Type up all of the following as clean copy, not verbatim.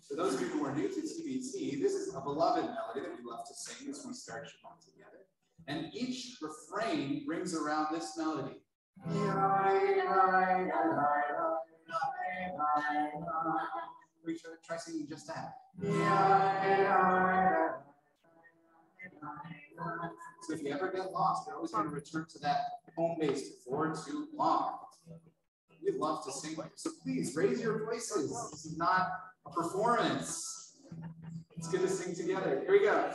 For those of you who are new to TBT, this is a beloved melody that we love to sing as we start Shabbat together. And each refrain brings around this melody. We should try singing just that. So if you ever get lost, you're always going to return to that home base before too long. We'd love to sing with you. So please raise your voices. This is not a performance. It's good to sing together. Here we go.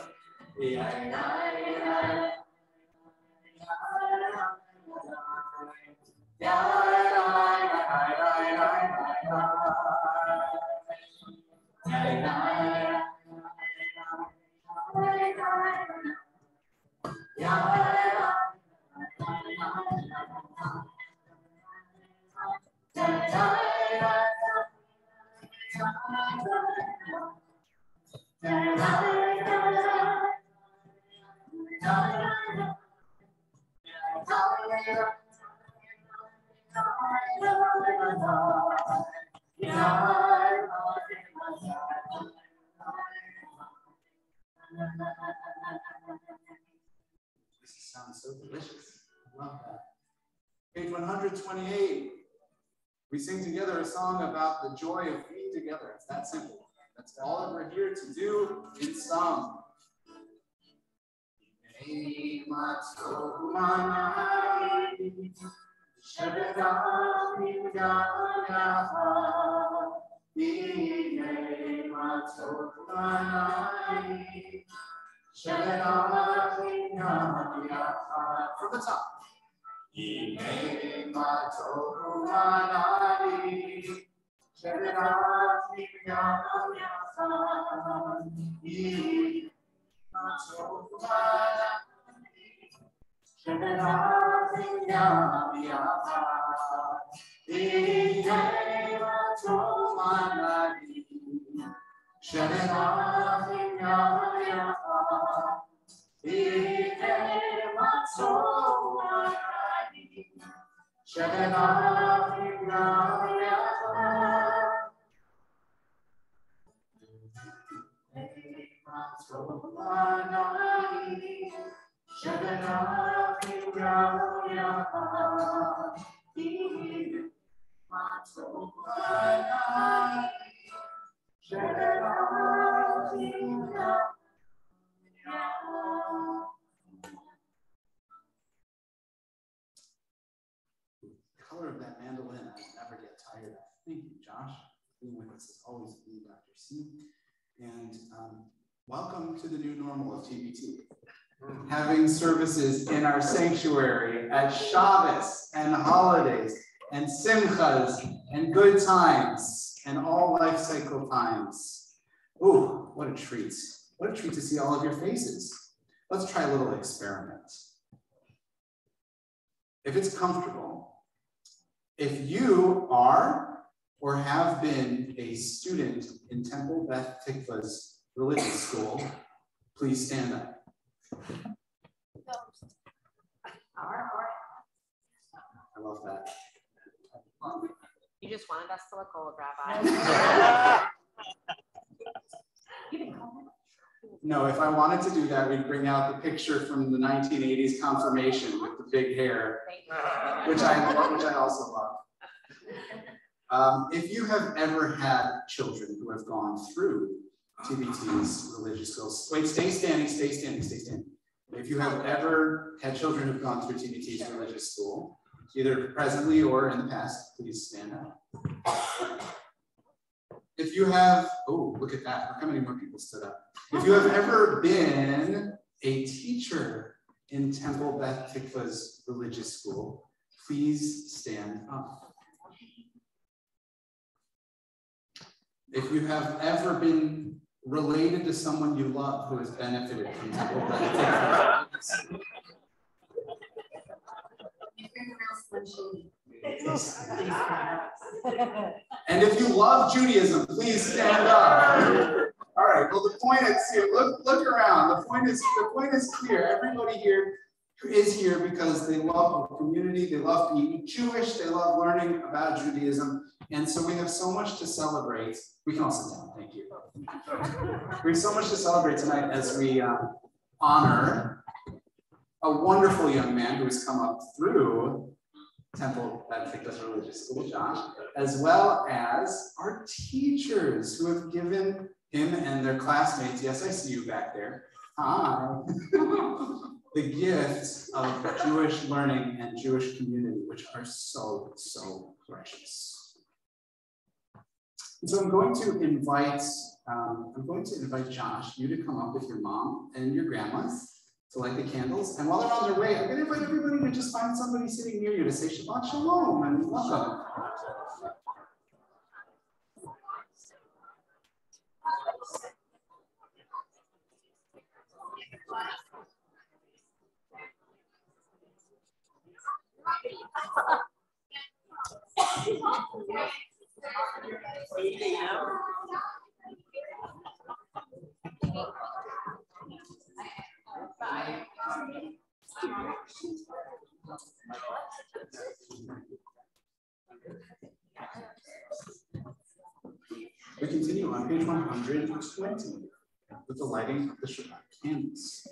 This sounds so delicious. I love that. Page 128. We sing together a song about the joy of being together. It's that simple. That's all that we're here to do in song. From the top. Color of that mandolin, I never get tired of. Thank you, Josh. Being with us is always me, Dr. C. And welcome to the new normal of TBT. Having services in our sanctuary at Shabbos and holidays and simchas and good times and all life cycle times. Ooh, what a treat. What a treat to see all of your faces. Let's try a little experiment. If it's comfortable, if you are or have been a student in Temple Beth Tikvah's religious school, please stand up. I love that. You just wanted us to look old, Rabbi. No, if I wanted to do that, we'd bring out the picture from the 1980s confirmation with the big hair, which I also love. If you have ever had children who have gone through TBT's religious schools, wait, stay standing. If you have ever had children who've gone through TBT's religious school, either presently or in the past, please stand up. If you have, oh, look at that, look how many more people stood up. If you have ever been a teacher in Temple Beth Tikvah's religious school, please stand up. If you have ever been related to someone you love who has benefited from Temple Beth Tikvah, and if you love Judaism, please stand up. All right, well, the point is here, look around. The point is clear. Everybody here is here because they love our community, they love being Jewish, they love learning about Judaism, and so we have so much to celebrate. We can all sit down, thank you. We have so much to celebrate tonight as we honor a wonderful young man who has come up through Temple Beth Tikvah's religious school, Josh, as well as our teachers who have given him and their classmates, yes, I see you back there, hi, the gift of Jewish learning and Jewish community, which are so, so precious. And so I'm going to invite Josh, you to come up with your mom and your grandmas to light the candles. And while they're on their way, I'm going to invite everybody to just find somebody sitting near you to say Shabbat Shalom and welcome. We continue on page 120 with the lighting of the Shabbat candles.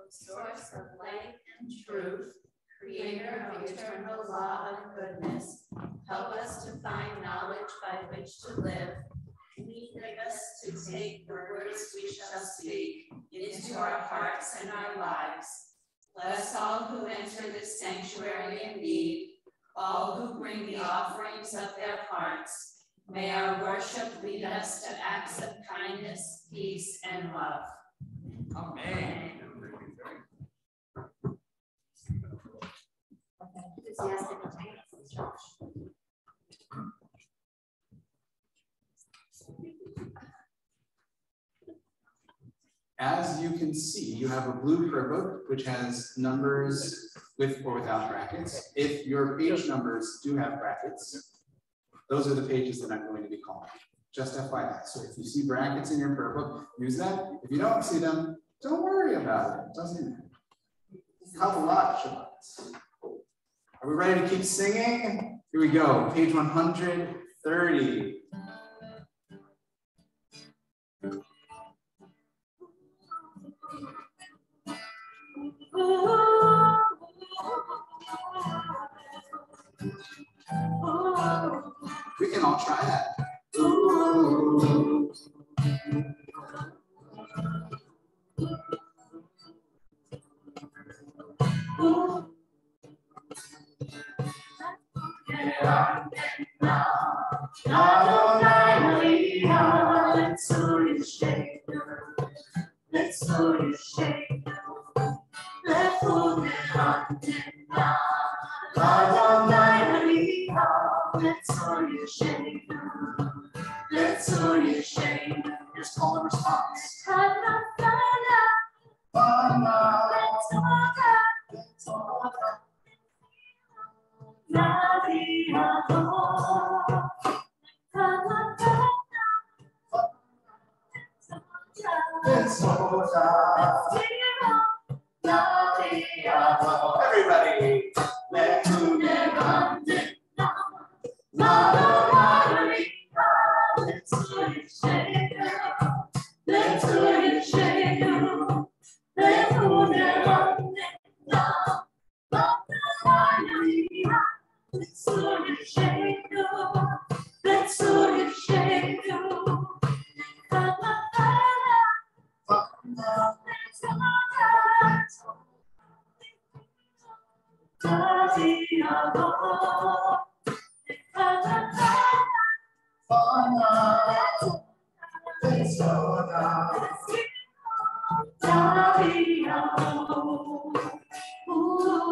Source of light and truth, creator of eternal law and goodness, help us to find knowledge by which to live. Lead us to take the words we shall speak into our hearts and our lives. Bless all who enter this sanctuary in need, all who bring the offerings of their hearts. May our worship lead us to acts of kindness, peace, and love. Amen. As you can see, you have a blue prayer book which has numbers with or without brackets. If your page numbers do have brackets, those are the pages that I'm going to be calling. Just FYI. So if you see brackets in your prayer book, use them. If you don't see them, don't worry about it. It doesn't matter. Kabbalah Shabbat. Are we ready to keep singing? Here we go. Page 130. We can all try that. Ooh. Here's call and response. Everybody, let's move it on.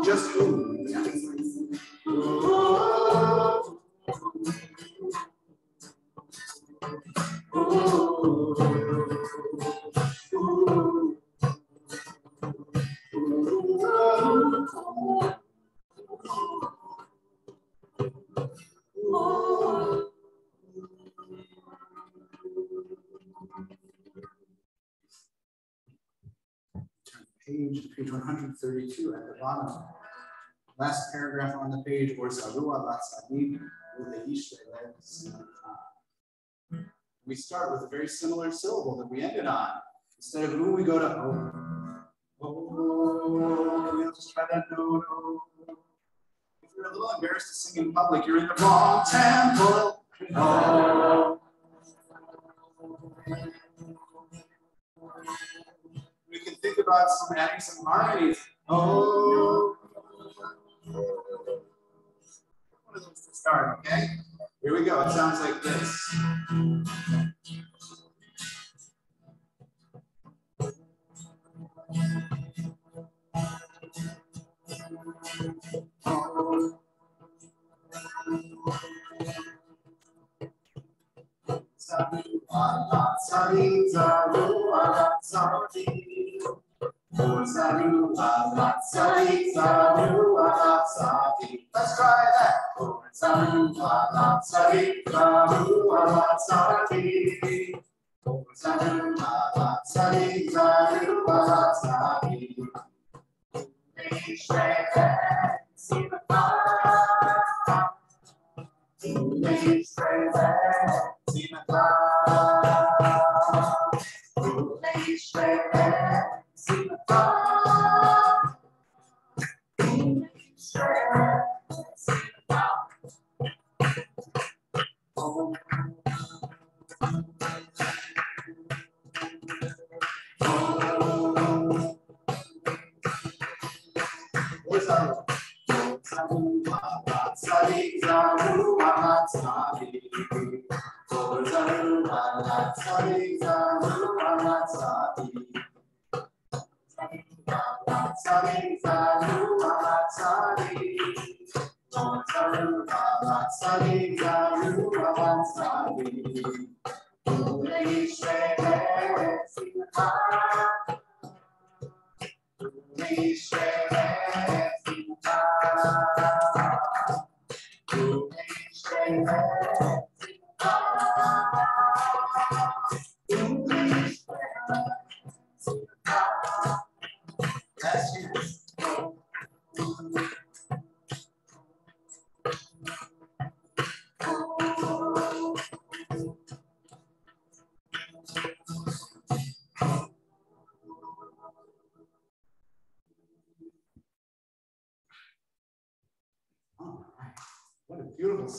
Just ooh. Page 132 at the bottom. Last paragraph on the page, or Sarua Latsadim, we start with a very similar syllable that we ended on. Instead of ooh, we go to oh. Oh, we'll just try that no. If you're a little embarrassed to sing in public, you're in the wrong temple. Oh. We can think about adding some harmonies. Oh. One of those to start, okay? Here we go. It sounds like this. Let's try that.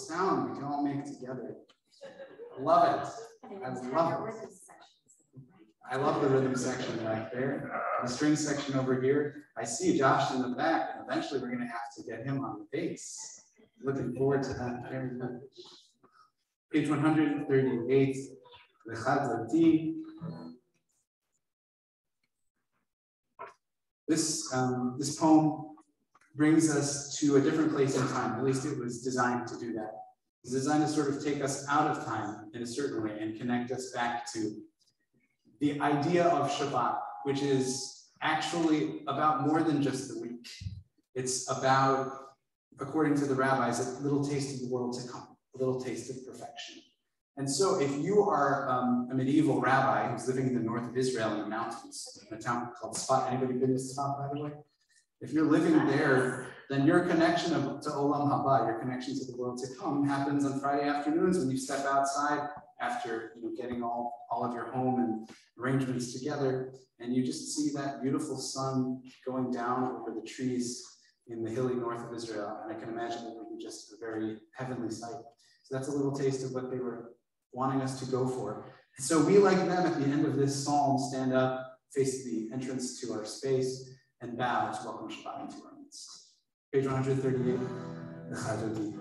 sound we can all make together. I love it. I love it. I love the rhythm section right there. The string section over here. I see Josh in the back, and eventually we're going to have to get him on the bass. Looking forward to that very much. Page 138, Lechad. This poem brings us to a different place in time. At least it was designed to do that. It's designed to sort of take us out of time in a certain way and connect us back to the idea of Shabbat, which is actually about more than just the week. It's about, according to the rabbis, a little taste of the world to come, a little taste of perfection. And so if you are a medieval rabbi who's living in the north of Israel in the mountains, in a town called Sfat, anybody been to Sfat, by the way? If you're living there, then your connection to Olam Haba, your connection to the world to come, happens on Friday afternoons when you step outside after getting all of your home and arrangements together, and you just see that beautiful sun going down over the trees in the hilly north of Israel. And I can imagine it would be just a very heavenly sight. So that's a little taste of what they were wanting us to go for. And so we, like them, at the end of this psalm, stand up, face the entrance to our space, and bow to welcome Shabbat into our midst. Page 138, the Chadodi.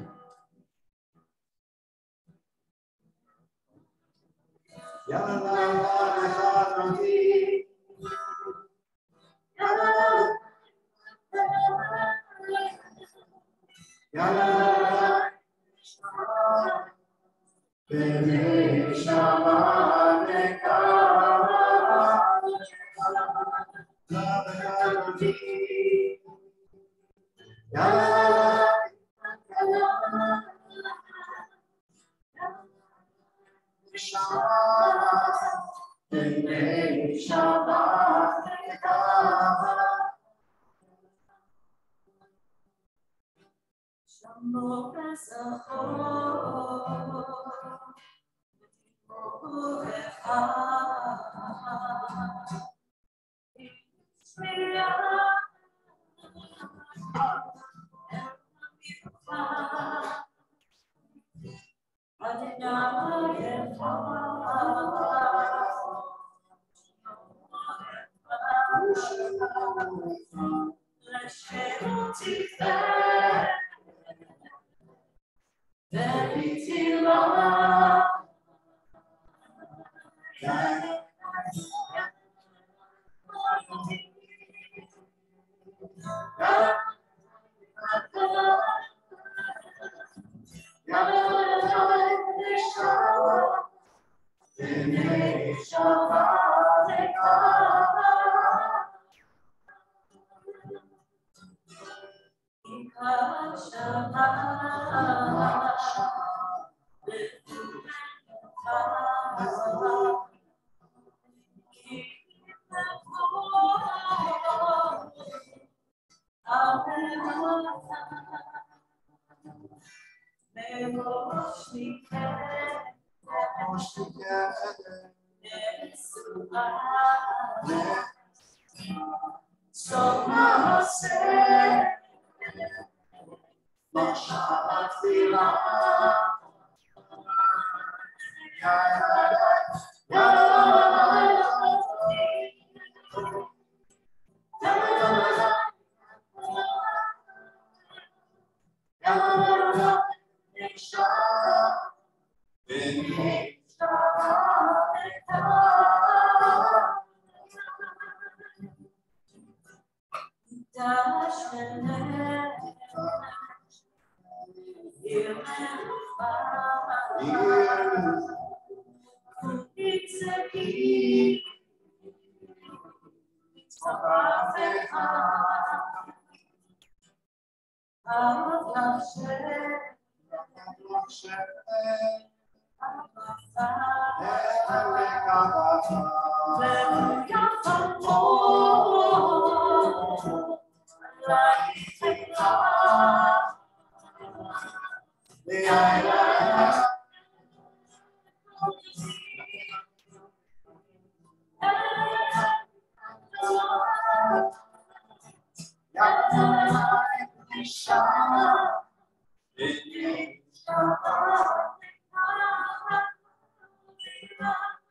Yalla la la Chadodi. Yalla la B'nei Shabbat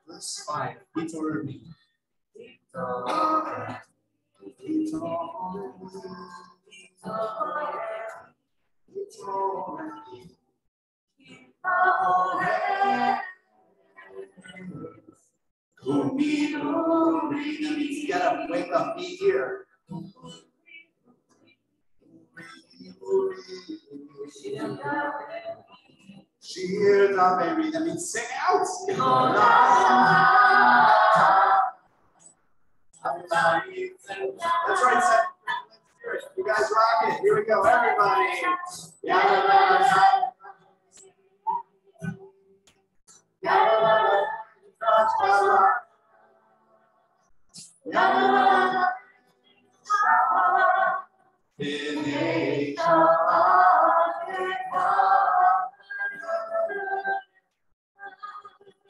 Verse 5. Vitormi. Get up, wake up, be here. Cheer up, baby. That means sing out. That's right, Seth. You guys rock it. Here we go, everybody.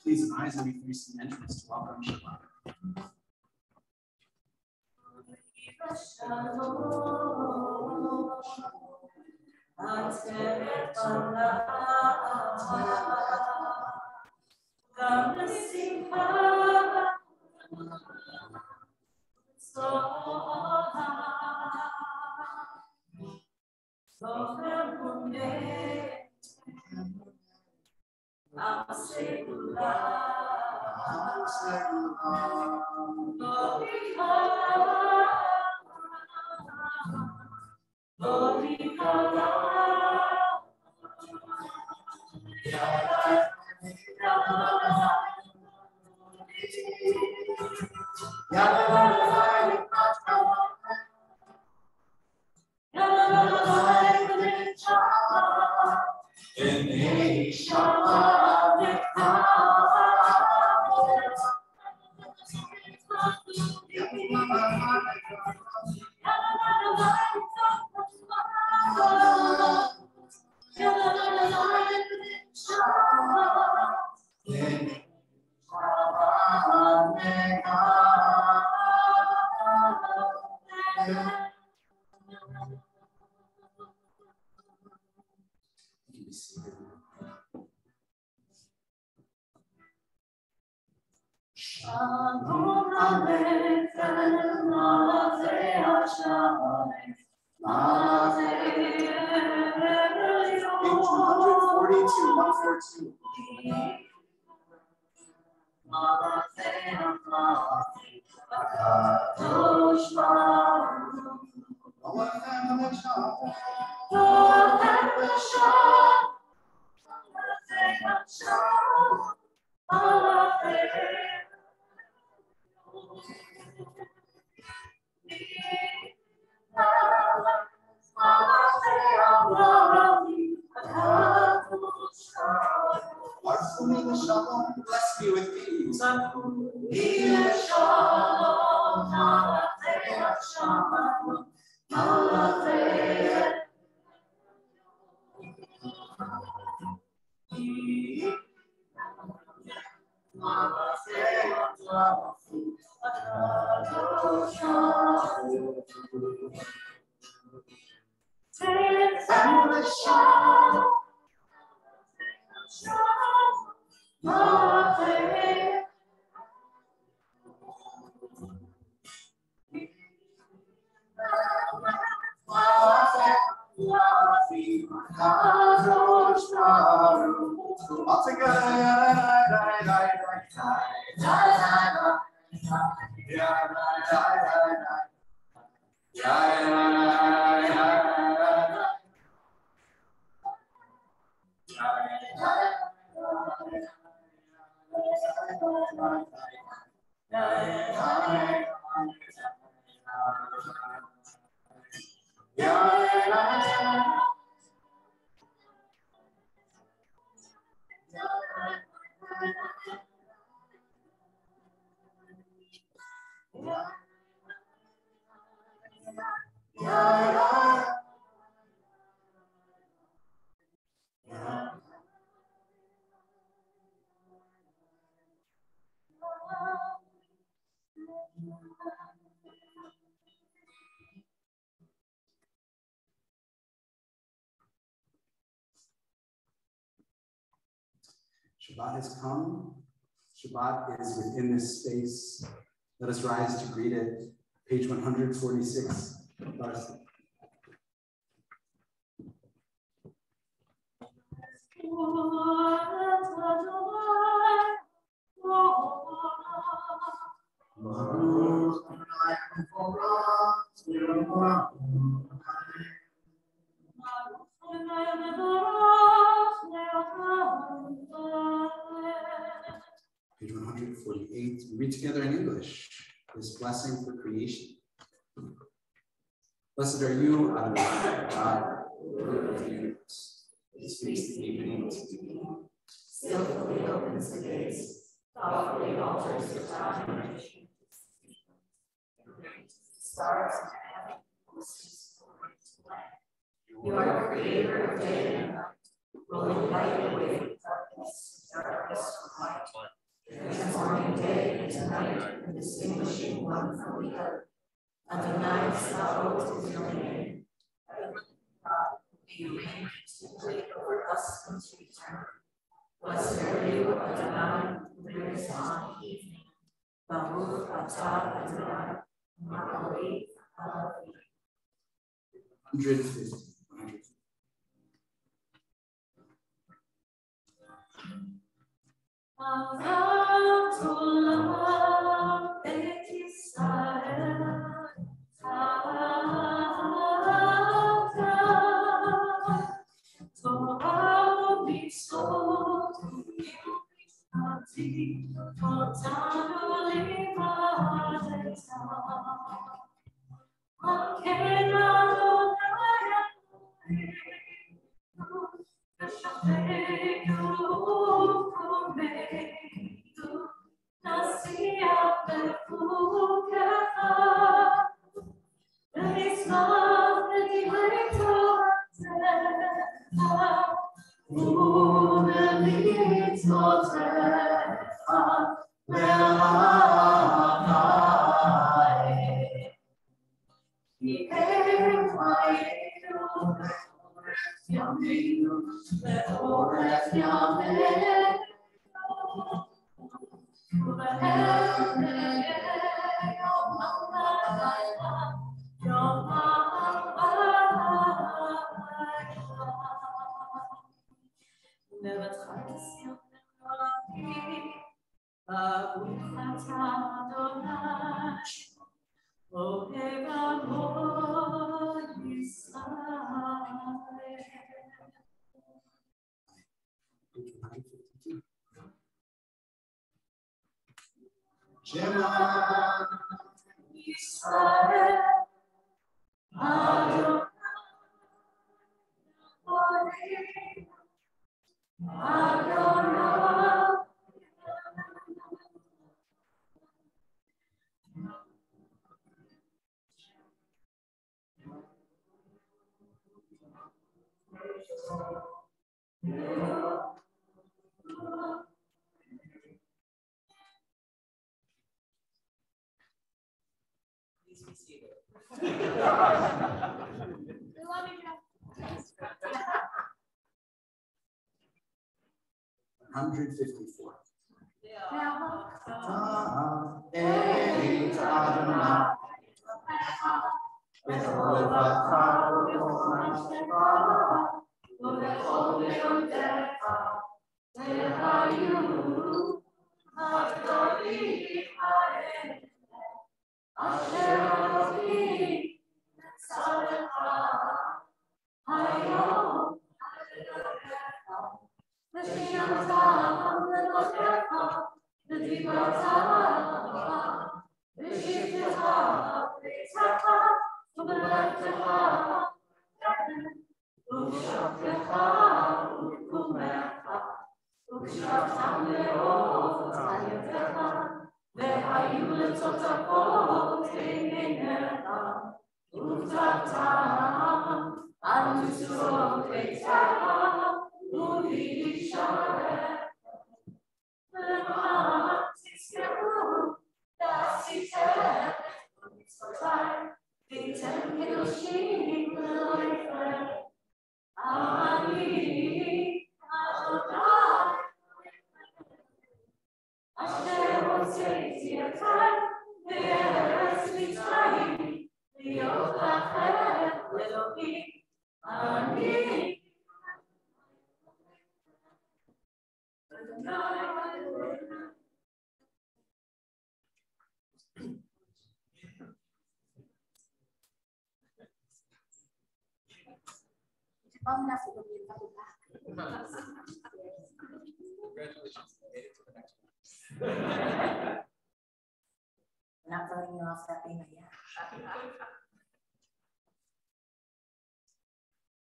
Please rise as we face the entrance to welcome Shabbat. Shalom Aleichem, Malachei Shalom, Malachei. Page 142, 142. Malachei Kadosh Baruch Hu, Malachem L'Shalom, Malachem L'Shalom, Malachem L'Shalom, Malachem. Bless me with these. All Shabbat has come. Shabbat is within this space. Let us rise to greet it. Page 146. Madison. Page 148. We read together in English this blessing for creation. Blessed are you, Adonai, God, Lord of the universe. He speaks the evening to the beginning. Skillfully opens the gates, thoughtfully alters the time. Stars and heaven, you are the creator of day and night, rolling light away from darkness from light, transforming day into night and distinguishing one from the other. Adonai Sabaoth is your name. God, may you reign continually over us unto eternity. Blessed are you, Adonai, who brings on evening. Baruch atah Adonai, Makali, 150. Please be seated. 154. Congratulations. Made it to the next one. Not throwing you off that being a yeah.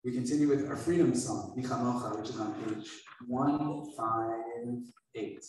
We continue with our freedom song, Michamocha, which is on page 158.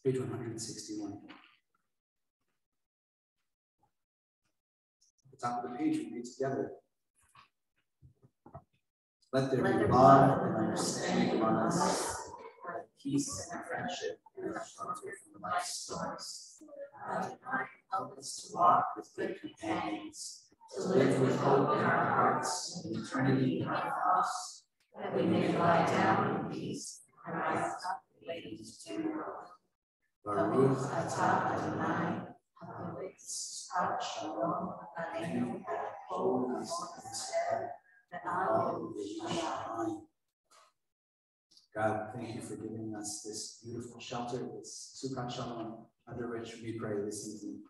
Page 161. At the top of the page, we read together. Let there be love and understanding among us, peace and friendship, and shelter from life's storms. Help us to walk with good companions, to live with hope in our hearts and eternity in our thoughts, that we may lie down in peace and rise up ladies to growth. Baruch atah Adonai, Hamelech Shalom, Aleinu, Kol Yisrael, Ve'al Yisrael. God, thank you for giving us this beautiful shelter, this Sukkot Shalom, under which we pray this evening.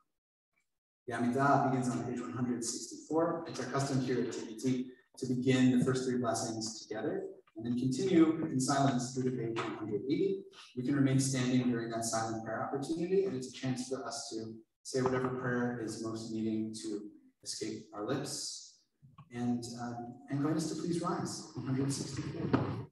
The Amidah begins on page 164. It's our custom here at TBT to begin the first three blessings together, and then continue in silence through to page 180. We can remain standing during that silent prayer opportunity, and it's a chance for us to say whatever prayer is most needing to escape our lips. And I invite us to please rise. 164.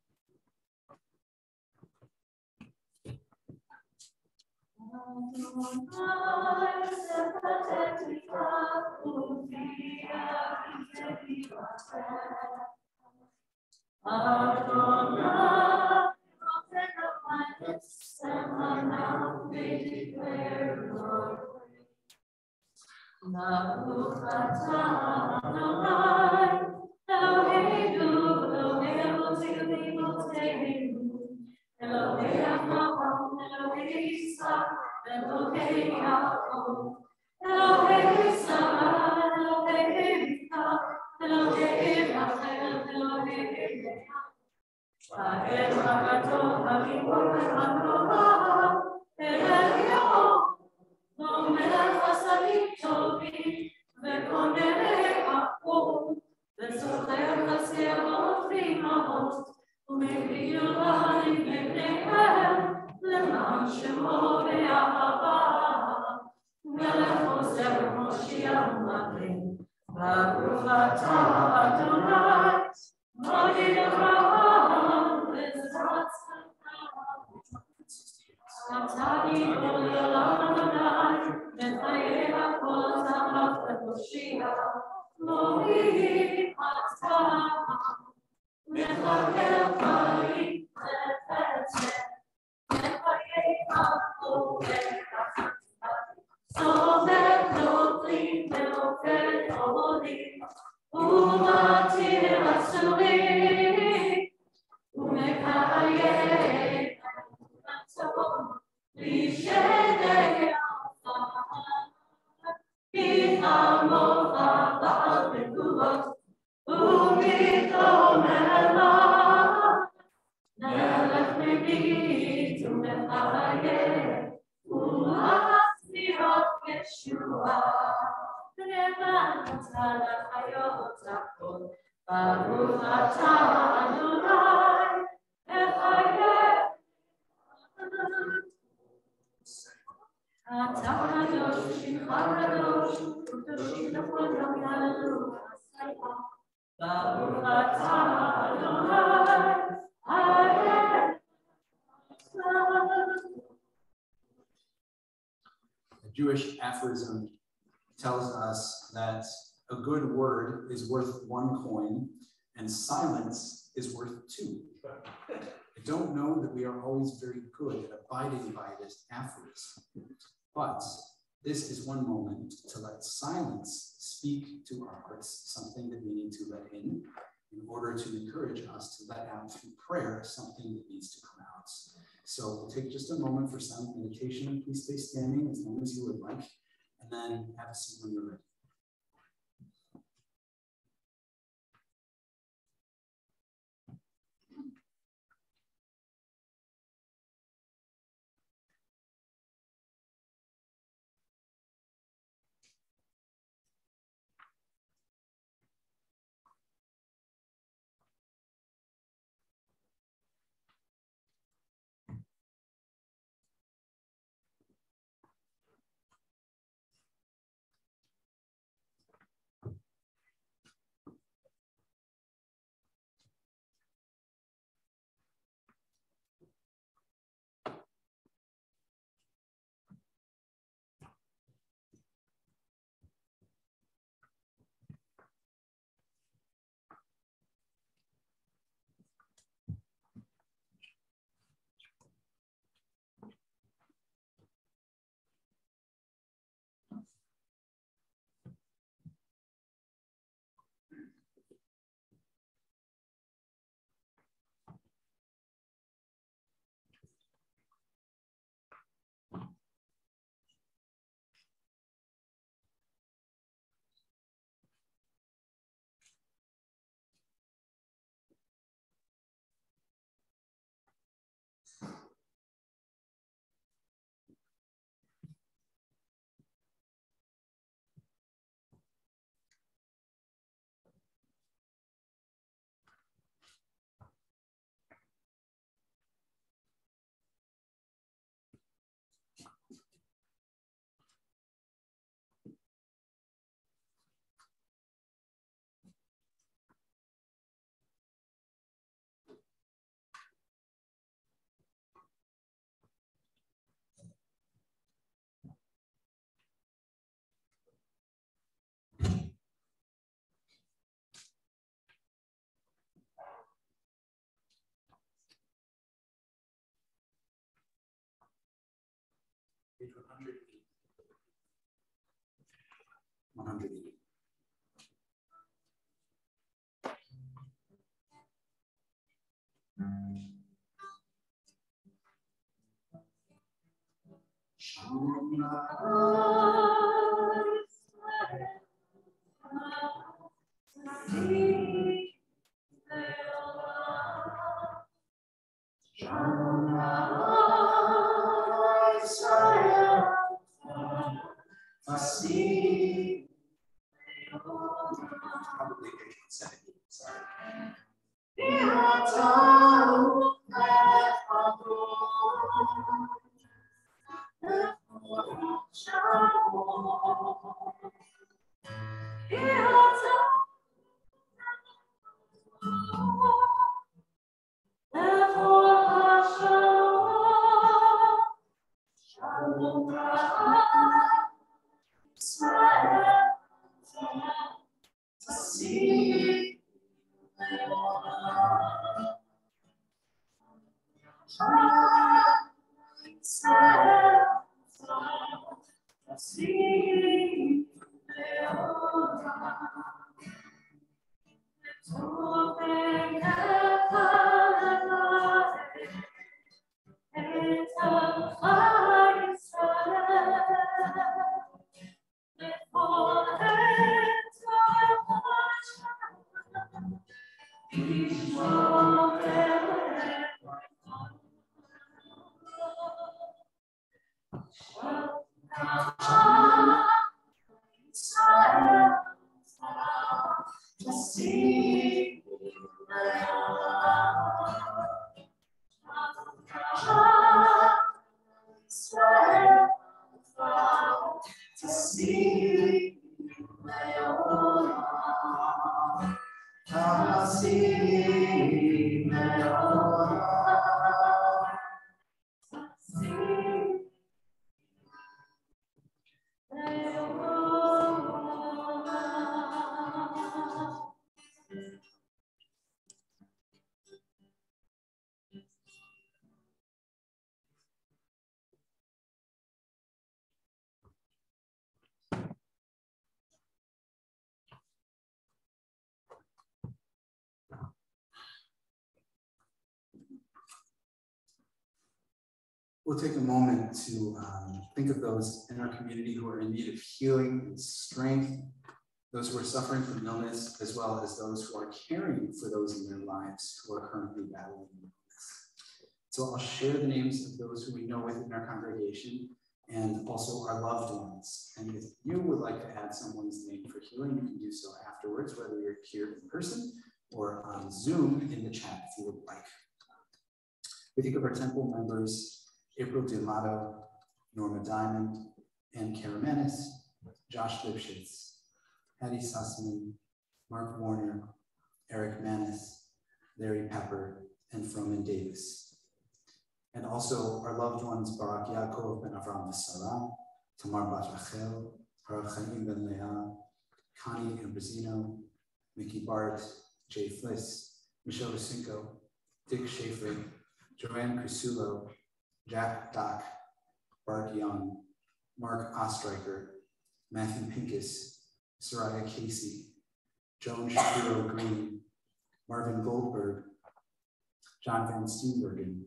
A Jewish aphorism tells us that a good word is worth 1 coin and silence is worth 2. I don't know that we are always very good at abiding by this aphorism, but this is one moment to let silence speak to our hearts, something that we need to let in order to encourage us to let out through prayer something that needs to come out. So we'll take just a moment for silent meditation. Please stay standing as long as you would like, and then have a seat when you're ready. Page 180. 180. Probably page 170. We'll take a moment to think of those in our community who are in need of healing and strength, those who are suffering from illness, as well as those who are caring for those in their lives who are currently battling illness. So I'll share the names of those who we know within our congregation and also our loved ones. And if you would like to add someone's name for healing, you can do so afterwards, whether you're here in person or on Zoom in the chat if you would like. We think of our temple members, April D'Amato, Norma Diamond, Ann Karamanis, Josh Lipschitz, Hattie Sussman, Mark Warner, Eric Manis, Larry Pepper, and Froman Davis. And also our loved ones, Barak Yaakov ben Avram Sarah, Tamar Bat Rachel, Harav Chaim ben Leah, Connie Ambrosino, Mickey Bart, Jay Fliss, Michelle Rosinko, Dick Schaefer, Joanne Crisulo, Jack Dock, Bart Young, Mark Ostreicher, Matthew Pincus, Soraya Casey, Joan Shapiro Green, Marvin Goldberg, John Van Steenbergen,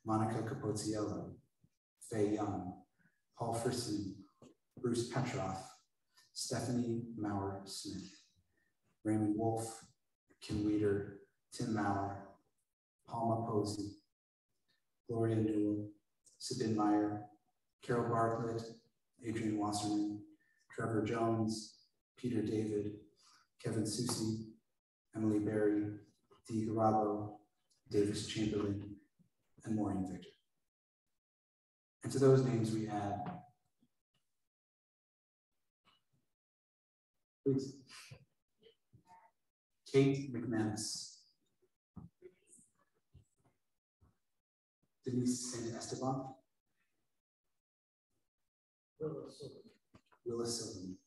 Monica Capozziello, Faye Young, Paul Frisman, Bruce Petroff, Stephanie Maurer Smith, Raymond Wolf, Kim Weeder, Tim Maurer, Palma Posey, Gloria Newell, Sabine Meyer, Carol Bartlett, Adrian Wasserman, Trevor Jones, Peter David, Kevin Susi, Emily Berry, Dee Garabo, Davis Chamberlain, and Maureen Victor. And to those names we add, please, Kate McManus, Denise Saint Esteban, Willis Silverman,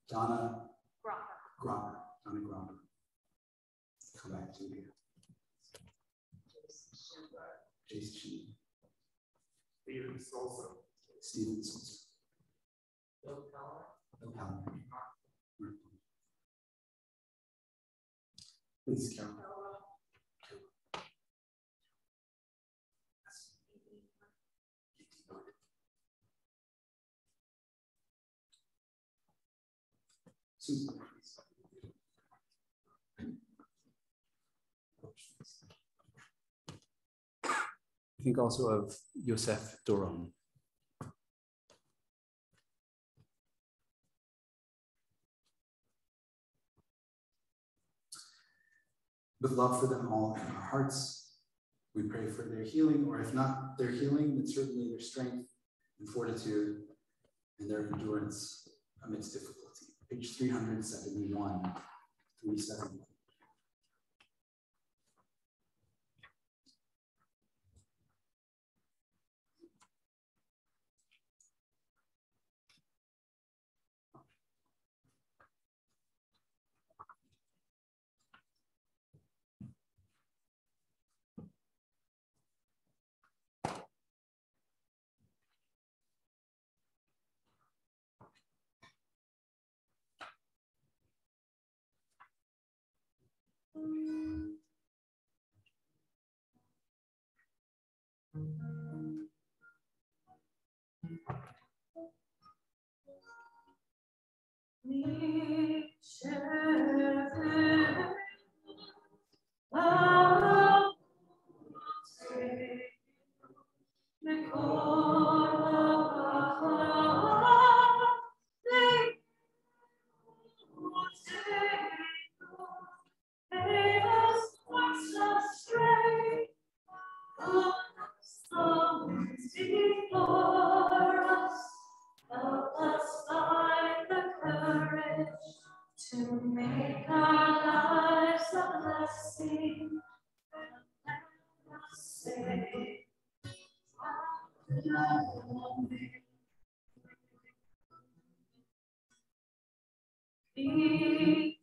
Donna Grommer, come back to here. Jason Sheen, Steven Sousa, Bill Keller, please, Carol. Susan, please. I think also of Yosef Doron. With love for them all in our hearts, we pray for their healing, or if not their healing, then certainly their strength and fortitude and their endurance amidst difficulty. Page 371, 371. To make our lives a blessing, say, each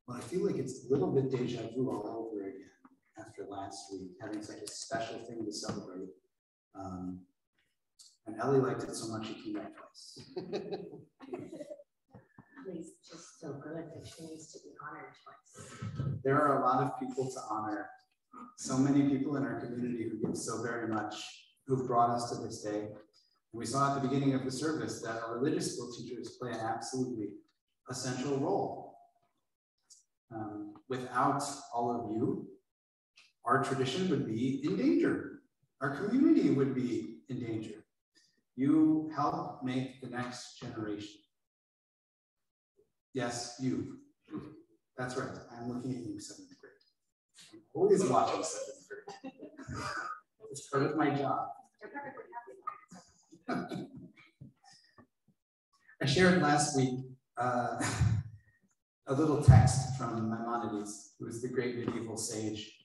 Well, I feel like it's a little bit deja vu all over again after last week, having such a special thing to celebrate. And Ellie liked it so much she came back twice. Ellie's just so good that she needs to be honored twice. There are a lot of people to honor. So many people in our community who give so very much, who've brought us to this day. And we saw at the beginning of the service that our religious school teachers play an absolutely essential role. Without all of you, our tradition would be in danger. Our community would be in danger. You help make the next generation. Yes, you. That's right. I'm looking at you, 7th grade. I'm always watching 7th grade. It's part of my job. I shared last week a little text from Maimonides, who is the great medieval sage.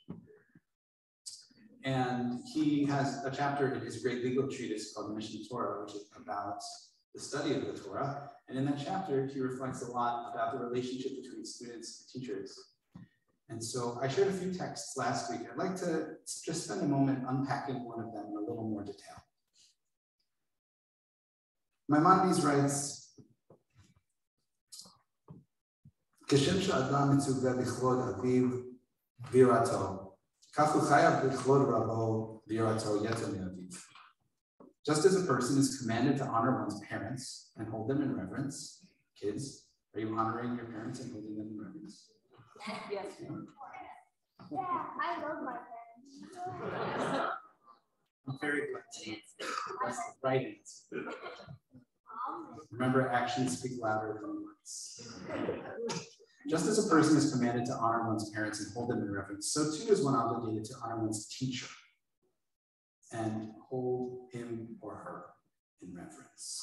And he has a chapter in his great legal treatise called the Mishneh Torah, which is about the study of the Torah. And in that chapter, he reflects a lot about the relationship between students and teachers. And so I shared a few texts last week. I'd like to just spend a moment unpacking one of them in a little more detail. Maimonides writes, כשם שאדם מצווה לכבוד אביו ויראתו, כך הוא חייב לכבוד רבו ויראתו יתר מאביו. Just as a person is commanded to honor one's parents and hold them in reverence, kids, are you honoring your parents and holding them in reverence? Yes. Yeah, I love my parents. I'm very glad. That's the right answer. Remember, actions speak louder than words. Just as a person is commanded to honor one's parents and hold them in reverence, so too is one obligated to honor one's teacher and hold him or her in reverence.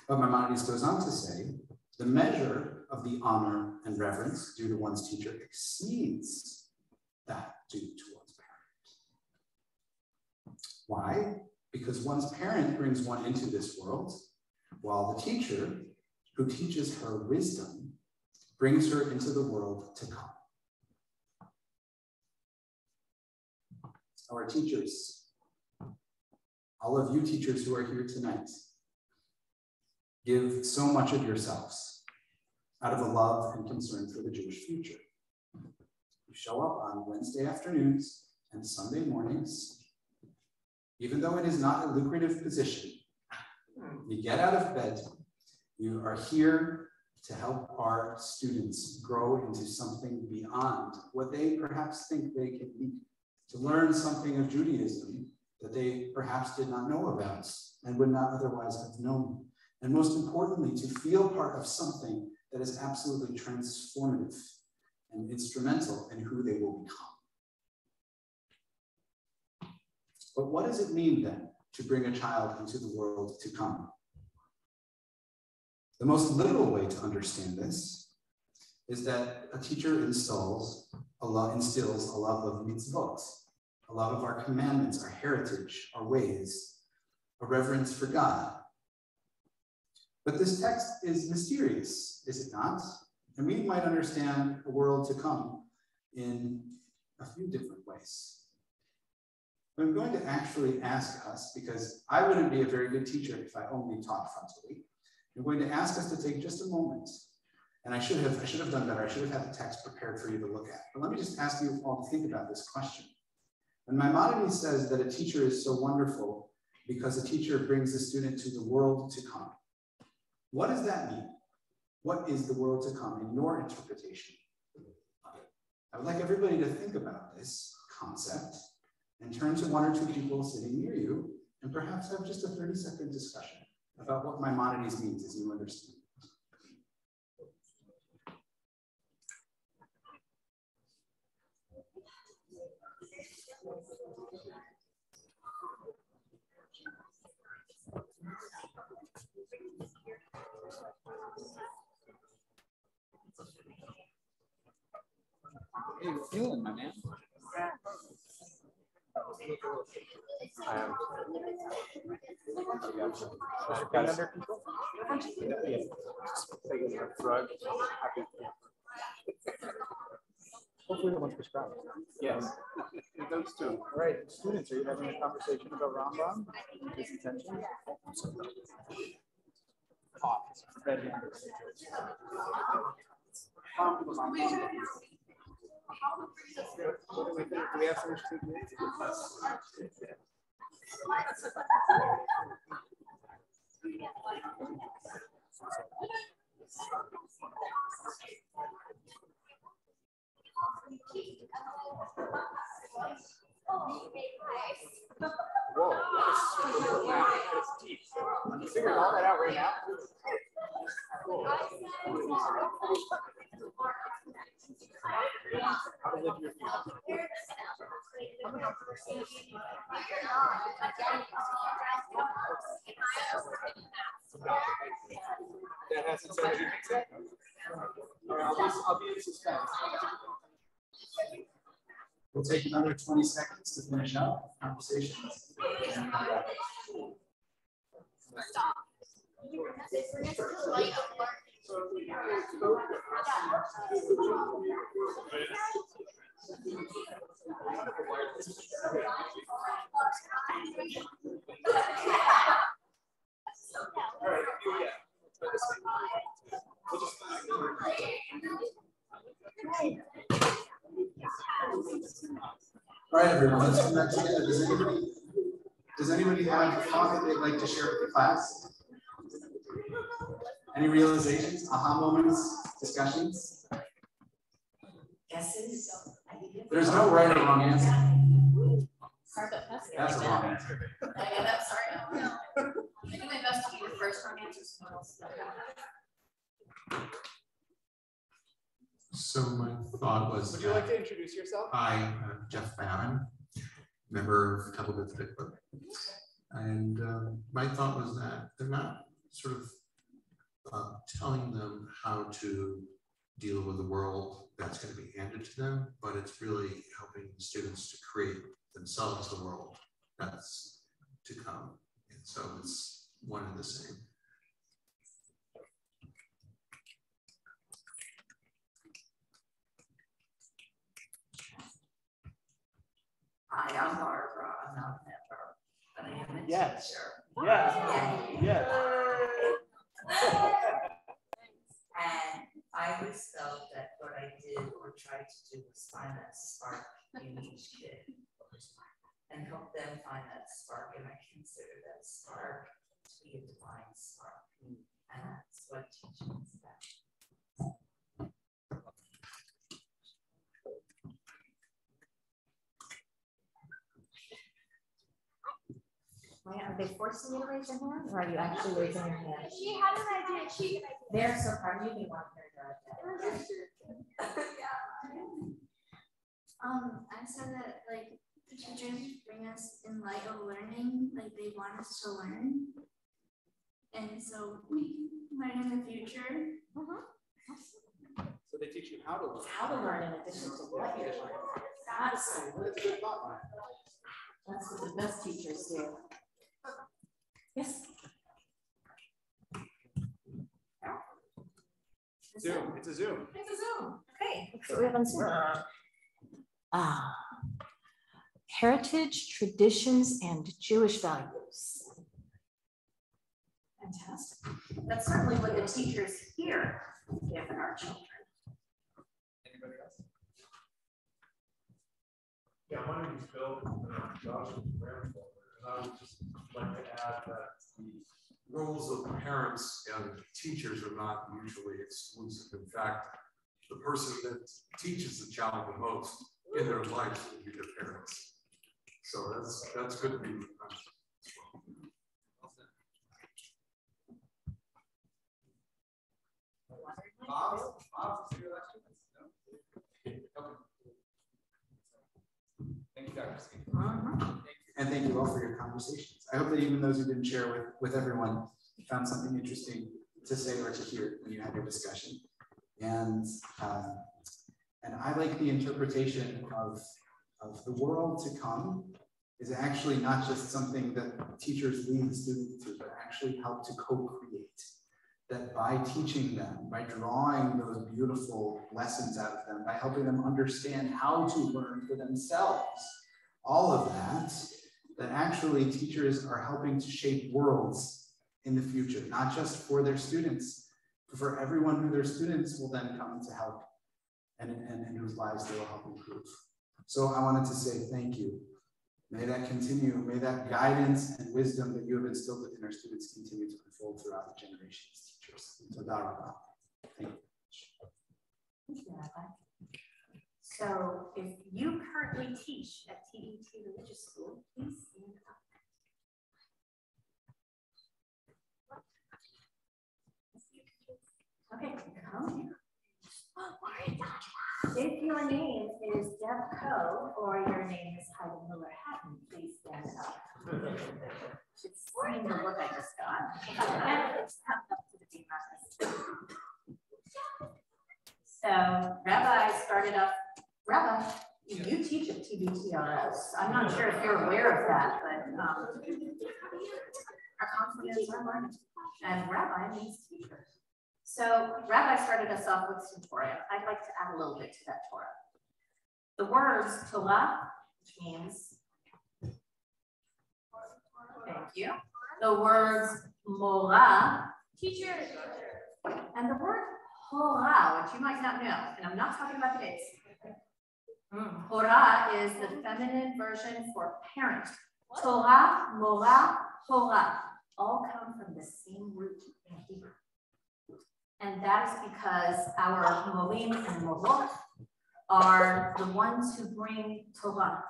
But Maimonides goes on to say, the measure of the honor and reverence due to one's teacher exceeds that due to one's parent. Why? Because one's parent brings one into this world, while the teacher, who teaches her wisdom, brings her into the world to come. Our teachers, all of you teachers who are here tonight, give so much of yourselves out of a love and concern for the Jewish future. You show up on Wednesday afternoons and Sunday mornings, even though it is not a lucrative position. You get out of bed, you are here to help our students grow into something beyond what they perhaps think they can be, to learn something of Judaism that they perhaps did not know about and would not otherwise have known. And most importantly, to feel part of something that is absolutely transformative and instrumental in who they will become. But what does it mean then to bring a child into the world to come? The most literal way to understand this is that a teacher instills a love of mitzvot, a love of our commandments, our heritage, our ways, a reverence for God. But this text is mysterious, is it not? And we might understand a world to come in a few different ways. I'm going to actually ask us, because I wouldn't be a very good teacher if I only taught frontally. I'm going to ask us to take just a moment. And I should have done better. I should have had the text prepared for you to look at. But let me just ask you all to think about this question. When Maimonides says that a teacher is so wonderful because a teacher brings the student to the world to come, what does that mean? What is the world to come in your interpretation of it? I would like everybody to think about this concept and turn to one or two people sitting near you and perhaps have just a 30-second discussion about what Maimonides means as you understand. How you feeling, my man? Under people? Hopefully no one's prescribed. Yes. Those two. All right, students, are you having a conversation about Rambam? His intentions? Ready. Do we have some students? Whoa, that is deep. You figured all that out right now? Cool. How to live your future. That hasn't said anything yet? All right, I'll be in suspense. We'll take another 20 seconds to finish up conversations. Stop. All right, everyone, let's come back together. Does anybody have a thought that they'd like to share with the class? Any realizations, aha moments, discussions? Guesses? There's no right or wrong answer. Sorry, but That's a wrong answer. Yeah, that's sorry. No. I'm doing my best to be the first wrong answer. So my thought was, Would you like to introduce yourself? I, Jeff Bannon, member of Temple Beth Tikvah. And my thought was that they're not sort of telling them how to deal with the world that's going to be handed to them, but it's really helping students to create themselves the world that's to come. And so it's one and the same. Hi, I'm Barbara. I'm not a member, but I am a teacher. Yes. And I always felt that what I did or tried to do was find that spark in each kid and help them find that spark. And I consider that spark to be a divine spark. And that's what teaching is about. Are they forcing you to raise your hand, or are you actually raising your hand? She had an idea. She had an idea. They're so proud of you. They want her to. I said that like the teachers bring us in light of learning, like they want us to learn, and so we learn in the future. So they teach you how to learn. How to learn in addition to what you learn. That's That's a good thought line. That's what the best teachers do. Yes. Zoom. It's a Zoom. It's a Zoom. Okay. That's what we have on Zoom. Heritage, traditions, and Jewish values. Fantastic. That's certainly what the teachers here give our children. Anybody else? Yeah, my name is Bill, Josh's grandfather, and I would just like to add that the roles of parents and teachers are not mutually exclusive. In fact, the person that teaches the child the most in their life will be their parents. So that's good to be remembered as well. Bob, is your election? No? Okay. Thank you, Dr. Steve. And thank you all for your conversations. I hope that even those who didn't share with everyone found something interesting to say or to hear when you had your discussion. And I like the interpretation of the world to come is actually not just something that teachers lead the students to, but actually help to co-create. That by teaching them, by drawing those beautiful lessons out of them, by helping them understand how to learn for themselves, all of that actually teachers are helping to shape worlds in the future, not just for their students, but for everyone who their students will then come to help and whose lives they will help improve. So I wanted to say thank you. May that continue. May that guidance and wisdom that you have instilled within our students continue to unfold throughout the generations, teachers. So thank you. Thank you, Rabbi. So if you currently teach at TBT Religious School, please stand up. Okay, come here. If your name is Deb Coe or your name is Heidi Miller Hatton, please stand up. Should see the look I just got. And it's come up to the deep office. So Rabbi started off. Rabbi, you teach at TBTRS. I'm not sure if you're aware of that, but our conferences are learning, and Rabbi means teachers. So Rabbi started us off with some Torah. I'd like to add a little bit to that Torah. The words Torah, which means, thank you. The words Morah, teacher, and the word Hora, which you might not know, and I'm not talking about the days. Hora is the feminine version for parent. Torah, Morah, Hora, all come from the same root in Hebrew. And that is because our Morim and Morot are the ones who bring Torah.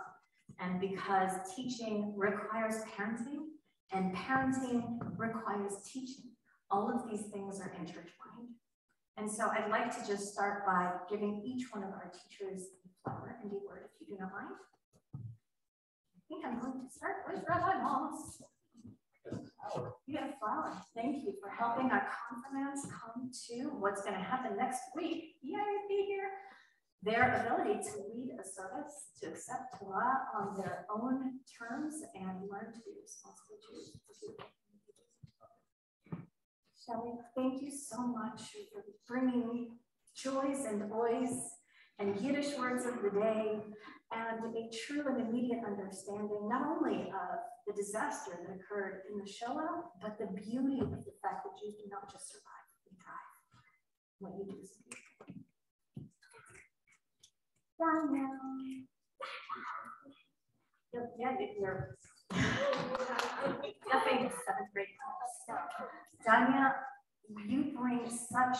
And because teaching requires parenting, and parenting requires teaching. All of these things are intertwined. And so I'd like to just start by giving each one of our teachers a flower and a word, if you do not mind. I think I'm going to start with Rabbi Moss. You get a flower. Thank you for helping our conference plans come to what's going to happen next week, yay, be here. Their ability to lead a service, to accept Torah on their own terms, and learn to be responsible Jews. Shelley, thank you so much for bringing joys and oys and Yiddish words of the day and a true and immediate understanding, not only of the disaster that occurred in the Shoah, but the beauty of the fact that Jews do not just survive, they thrive. What you do is beautiful. Yeah, you're nothing 7th grade class. Danya, you bring such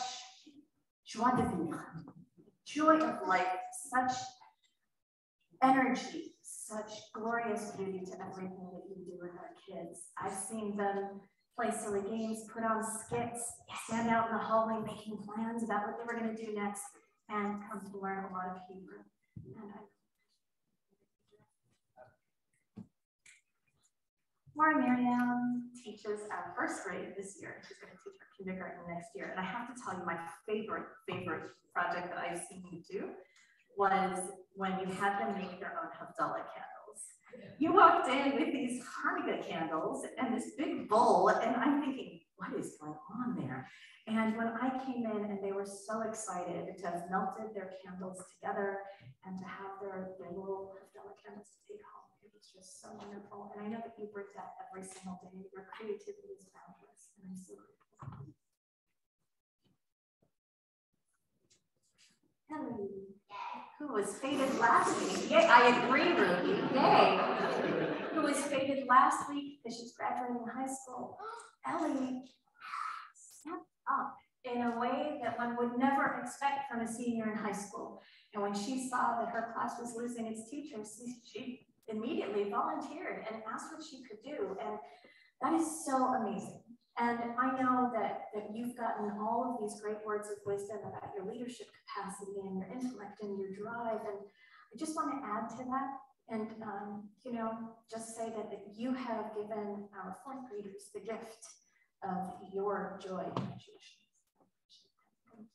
joie de vivre, joy of life, such energy, such glorious beauty to everything that you do with our kids. I've seen them play silly games, put on skits, stand out in the hallway making plans about what they were going to do next, and come to learn a lot of Hebrew. Laura Miriam teaches our 1st grade this year. She's going to teach our kindergarten next year. And I have to tell you, my favorite project that I've seen you do was when you had them make their own Havdalah candles. You walked in with these Hanukkah candles and this big bowl, and I'm thinking, what is going on there? And when I came in, and they were so excited to have melted their candles together and to have their little Havdalah candles to take home. It was just so wonderful. And I know that you bring that every single day. Your creativity is boundless, and I'm so grateful. Ellie, who was fated last week. Yay, I agree, Ruby. Yay. Who was fated last week because she's graduating high school. Ellie stepped up in a way that one would never expect from a senior in high school. And when she saw that her class was losing its teachers, she immediately volunteered and asked what she could do. And that is so amazing. And I know that you've gotten all of these great words of wisdom about your leadership capacity and your intellect and your drive. And I just want to add to that and, you know, just say that you have given our 4th graders the gift of your joy and Jewishness. I'm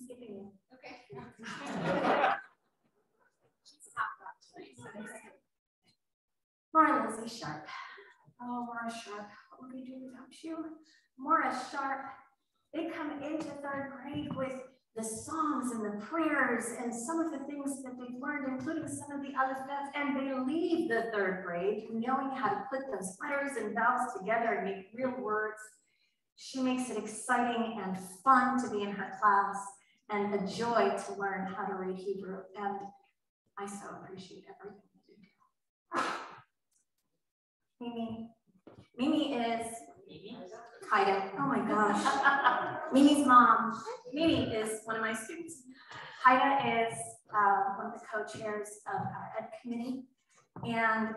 skipping you. Okay. Maura Lizzie Sharp. Oh, Maura Sharp, what would we do without you? Maura Sharp, they come into 3rd grade with the songs and the prayers and some of the things that they've learned, including some of the alphabet, and they leave the 3rd grade knowing how to put those letters and vowels together and make real words. She makes it exciting and fun to be in her class and a joy to learn how to read Hebrew. And I so appreciate everything that you do. Mimi is Haida. Oh my gosh. Mimi's mom. Mimi is one of my students. Haida is one of the co-chairs of our ed committee, and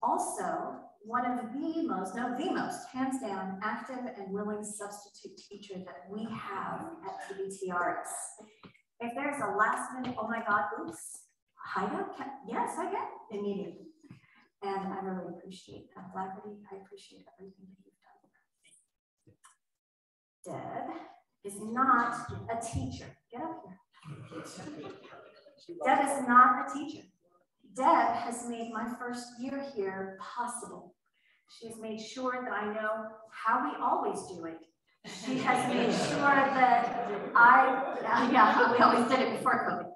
also one of the most, hands down, active and willing substitute teacher that we have at TBTRS. If there's a last minute, oh my God, oops, Haida, yes, I get immediately. And I really appreciate that. Blackberry, I appreciate everything that you've done. Deb is not a teacher. Get up here. Deb is not a teacher. Deb has made my 1st year here possible. She has made sure that I know how we always do it. She has made sure that we always did it before COVID.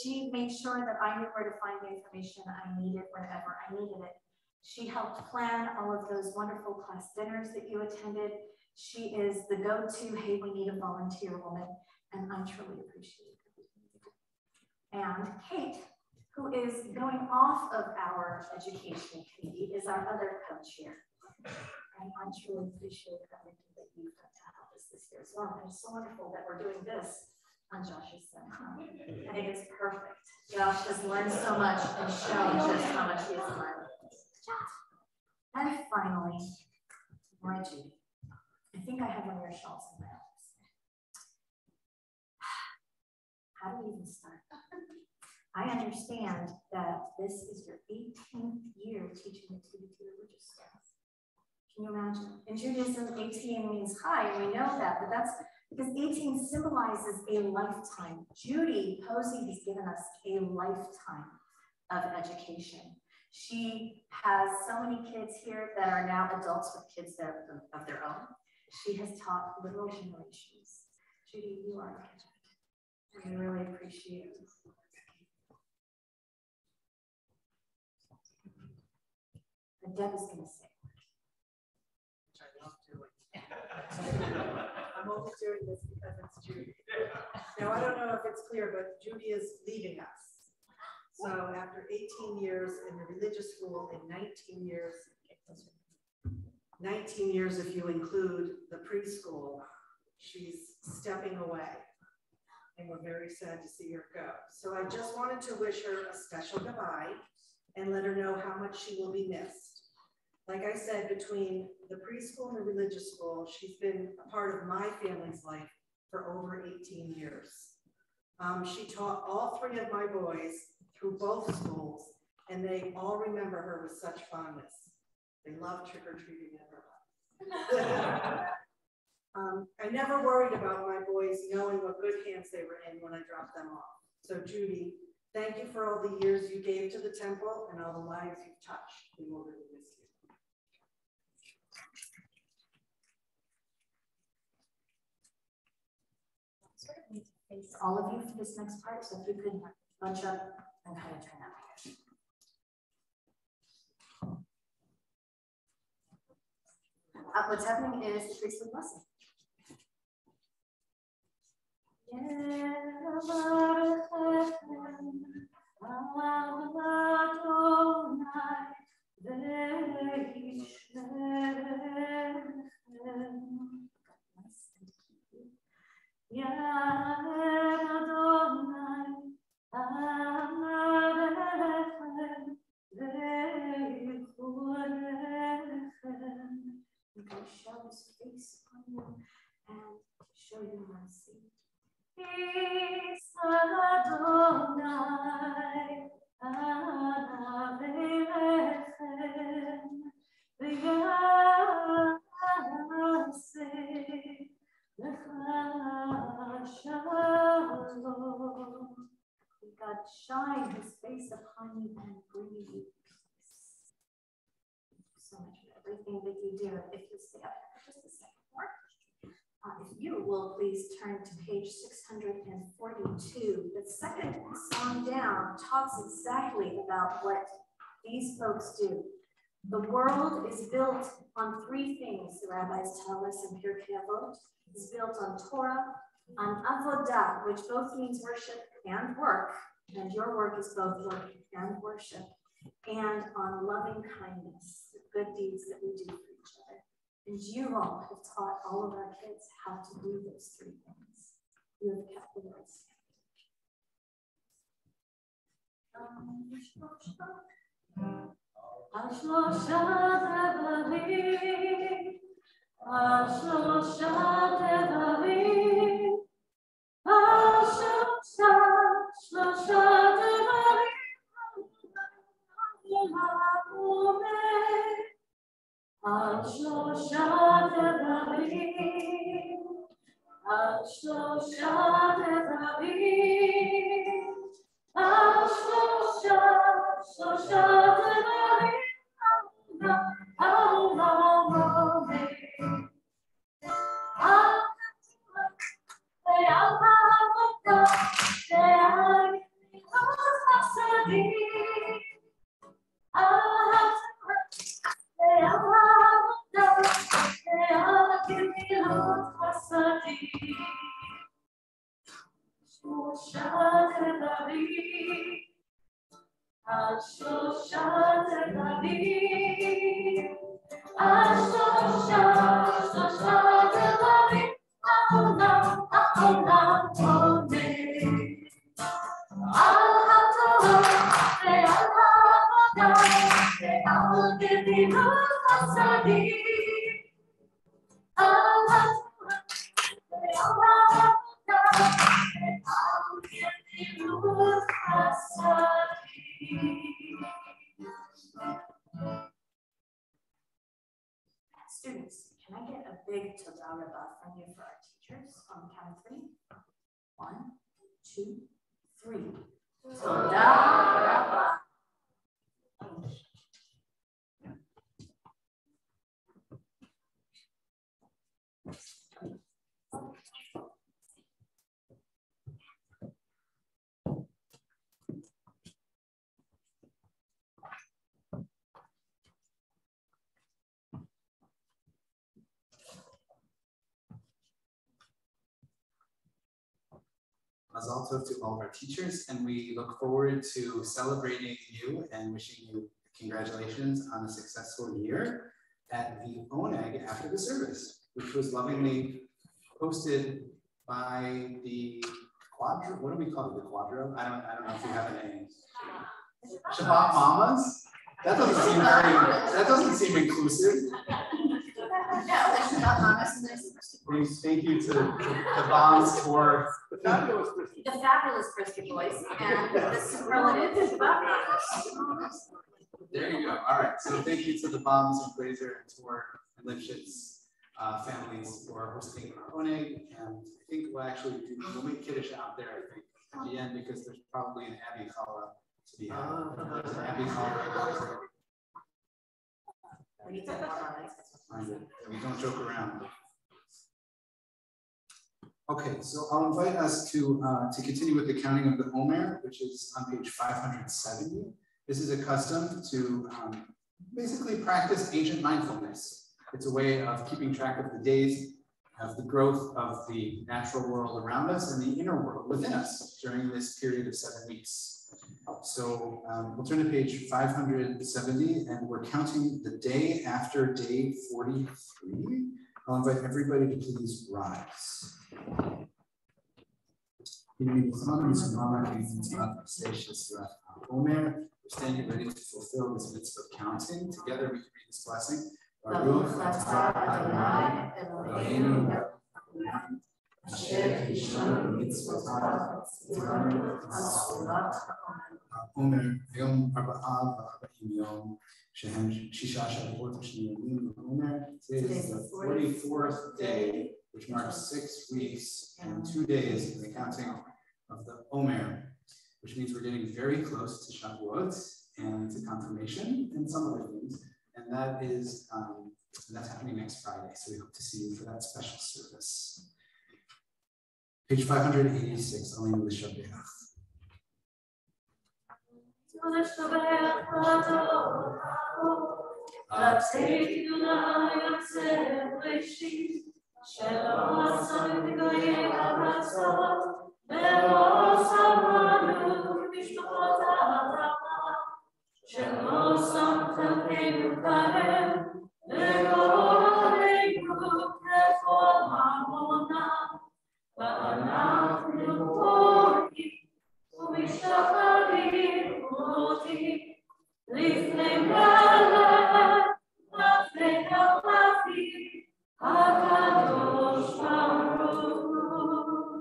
She made sure that I knew where to find the information I needed wherever I needed it. She helped plan all of those wonderful class dinners that you attended. She is the go-to, hey, we need a volunteer woman, and I truly appreciate it. And Kate, who is going off of our education committee, is our other co-chair. And I truly appreciate everything that you've done to help us this year as well. And it's so wonderful that we're doing this on Josh's son. I think it's perfect. Josh has learned so much and shown just how much he has learned. And finally, Reggie. I think I have one of your shawls in my office. How do we even start? I understand that this is your 18th year teaching the TBT religious studies. Can you imagine? In Judaism, 18 means high, and we know that, but that's because 18 symbolizes a lifetime. Judy Posey has given us a lifetime of education. She has so many kids here that are now adults with kids of their own. She has taught literal generations. Judy, you are a gift. We really appreciate it. And Deb is going to say. Which I love doing. I'm only doing this because it's Judy. Now, I don't know if it's clear, but Judy is leaving us. So after 18 years in the religious school and 19 years if you include the preschool, she's stepping away. And we're very sad to see her go. So I just wanted to wish her a special goodbye and let her know how much she will be missed. Like I said, between the preschool and the religious school, she's been a part of my family's life for over 18 years. She taught all three of my boys through both schools, and they all remember her with such fondness. They love trick-or-treating at her house. I never worried about my boys knowing what good hands they were in when I dropped them off. So Judy, thank you for all the years you gave to the temple and all the lives you've touched. We will really miss you. Sort of need to face all of you for this next part, so if you could bunch up and kind of turn out here. What's happening is the priestly blessing. Show his face on you and show you mercy. Peace Adonai, Anavelechem, v'yaseh lecha shalom. God shine his face upon you and bring you peace. Thank you so much for everything that you do. If you stay up here for just a second more. If you will please turn to page 642. The second song down talks exactly about what these folks do. The world is built on three things, the rabbis tell us in Pirkei Avot. It's built on Torah, on avodah, which both means worship and work, and your work is both work and worship, and on loving kindness, the good deeds that we do for each other. And you all have taught all of our kids how to do those three things. You have kept the words. big toda rabba from you for our teachers on the count of 3. 1, 2, 3. Toda rabba. Mazal tov to all of our teachers, and we look forward to celebrating you and wishing you congratulations on a successful year at the Oneg after the service, which was lovingly hosted by the Quadro. What do we call it? The Quadro? I don't know if you have a name. Shabbat Mamas? That doesn't seem inclusive. Thank you to the Bombs for the fabulous Brisket Boys and the superlative Shabbat Mamas. There you go. All right. So thank you to the Bombs and Glazer and Tor and Lipschitz families for hosting our Oneg. And I think we'll make Kiddush out there, I think, at the end, because there's probably an Abbey Challah to be had. There's an Abbey Challah. We need to have we don't joke around. Okay, so I'll invite us to continue with the counting of the Omer, which is on page 570. This is a custom to basically practice ancient mindfulness. It's a way of keeping track of the days, of the growth of the natural world around us and the inner world within us during this period of 7 weeks. So we'll turn to page 570, and we're counting the day after day 43. I'll invite everybody to please rise. Omer, we're standing ready to fulfill this mitzvah of counting. Together we can read this blessing. Baruch atah Adonai Eloheinu asher kishanu mitzvotav tzivanu ha'olam. Omer yom arba'ah v'arba'im yom shehem shisha shavuot v'shni yomim. Omer. Today is the 44th day, which marks 6 weeks and 2 days in the counting of the Omer, which means we're getting very close to Shavuot and to confirmation and some other things. And that is, that's happening next Friday. So we hope to see you for that special service. Page 586, I'll leave with Shabbat.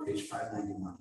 Page 591.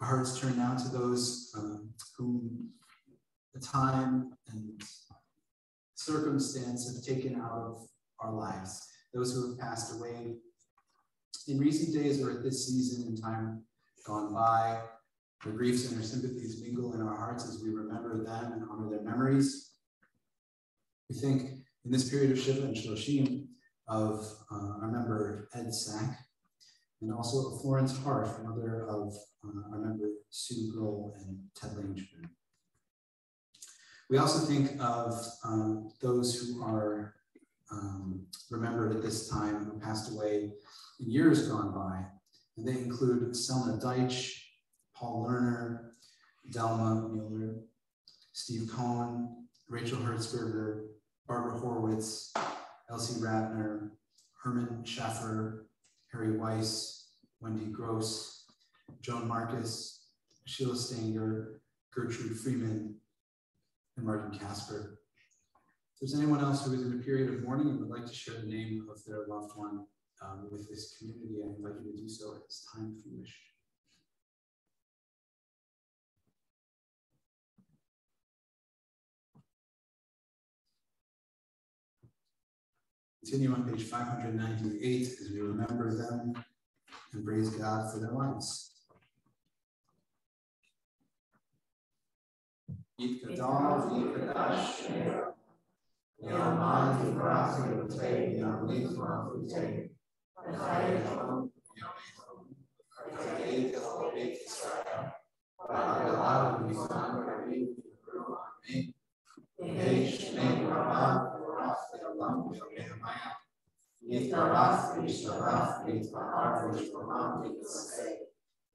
Our hearts turn now to those whom the time and circumstance have taken out of our lives, those who have passed away in recent days or at this season in time gone by. Our griefs and our sympathies mingle in our hearts as we remember them and honor their memories. We think in this period of Shiva and Shloshim of our member Ed Sack, and also of Florence Harf, mother of our member Sue Grohl and Ted Langeman. We also think of those who are remembered at this time who passed away in years gone by, and they include Selma Deitch, Paul Lerner, Delma Mueller, Steve Cohen, Rachel Hertzberger, Barbara Horwitz, Elsie Ratner, Herman Schaffer, Harry Weiss, Wendy Gross, Joan Marcus, Sheila Stanger, Gertrude Freeman, and Martin Casper. If there's anyone else who is in a period of mourning and would like to share the name of their loved one with this community, I invite you to do so at this time if you wish. Continue on page 598 as we remember them and praise God for their lives. Yitkadal v'yikadash Yomad Yivrach Yotei Yamlit Ma'afutei V'chayechom V'chayei Kachol Beit Yisrael V'agalav V'yifan Karim V'yivru Amen Yehei Shnei Rabban V'rach V'yalam V'yamehamaya Yitbarach V'yishtabach V'yitbahar V'yishtamam V'yisasei